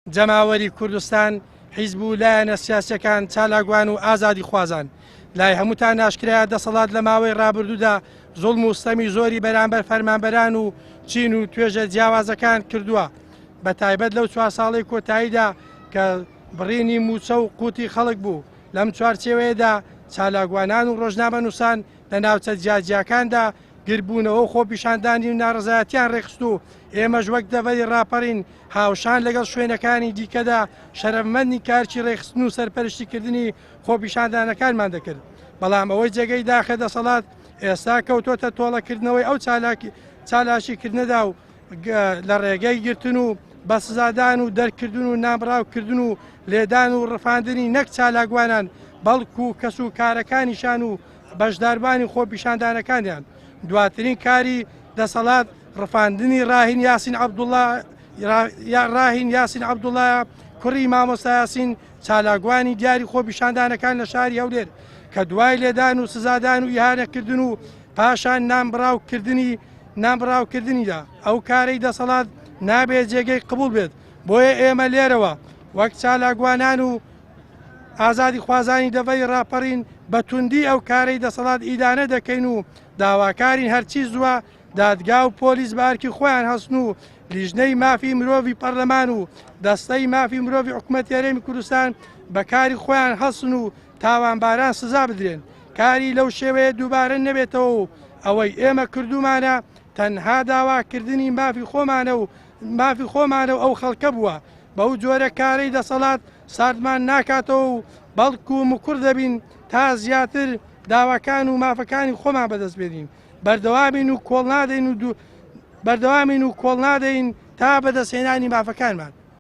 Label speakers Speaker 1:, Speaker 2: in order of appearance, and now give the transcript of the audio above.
Speaker 1: جەماوەری کوردستان حیزب و لایەنە سیاسیەکان چالاکوان و ئازادی خوازان لای هەمووتان ناشکرایە دەسەڵات لە ماوەی ڕابردوودا زوڵم و ستەمی زۆری بەرامبەر فەرمانبەران و چین و توێژە جیاوازەکان کردووە بە تایبەت لەو 4 ساڵی کۆتاییدا کە بڕینی موچە و قوتی خەڵک بوو لەم چوارچێوەیەدا چالاکوانان و ڕۆژنامە نووسان لە ناوچە جیاجیاکاندا گربوونەوە خۆپیشاندانی و ناڕزایەتیان ڕێخست و ئێمەش وەک دەڤەری ڕاپەڕین هاوشان لەگەڵ شوێنەکانی دیکەدا شەرەفمەندی کارکی ڕێخستن و سەرپەرشتیکردنی خۆپیشاندانەکانمان دەکرد بەڵام ئەوەی جێگەی داخە دەسەڵات ئێستا کەوتۆتە تۆڵەکردنەوەی ئەو چالاشیکردنەدا و لە ڕێگەی گرتن و بە سزادان و دەرکردن و نابڕاوکردن و لێدان و ڕفاندنی نەک چالاکوانان بەڵکو و کەس و کارەکانیشان و بەشداربانی خۆپیشاندانەکانیان دواترین کاری دەسەڵات ڕفاندنی ڕاهین یاسین عەبدوڵڵایە کوڕی مامۆستا یاسین چالاکوانی دیاری خۆپیشاندانەکان لە شاری هەولێر کە دوای لێدان و سزادان و ئیهانەکردن و پاشان نامبڕاوکردنیدا ئەو کارەی دەسەڵات نابێت جێگەی قبول بێت بۆیە ئێمە لێرەوە وەک چالاکوانان و ئازادی خوازانی دەڤەی ڕاپەڕین بە توندی ئەو کارەی دەسەڵات ئیدانە دەکەین و داواکارین هەرچی زووە دادگا و پۆلیس بارکی خۆیان هەستن و لیژنەی مافی مرۆڤی پەرلەمان و دەستەی مافی مرۆڤی حکوومەتی هەرێمی کوردستان بەکاری خۆیان هەستن و تاوانباران سزا بدرێن کاری لەو شێوەیە دووبارە نەبێتەوە و ئەوەی ئێمە کردومانە تەنها داواکردنی مافی خۆمانە و ئەو خەڵکە بووە بەو جۆرە کارەی دەسەڵات ساردمان ناکاتەوە و بەڵکو و مکوڕ دەبین تا زیاتر داواکان و مافەکانی خۆمان بەدەست بێنین بەردەوامین و کۆڵ نادەین تا بەدەستهێنانی مافەکانمان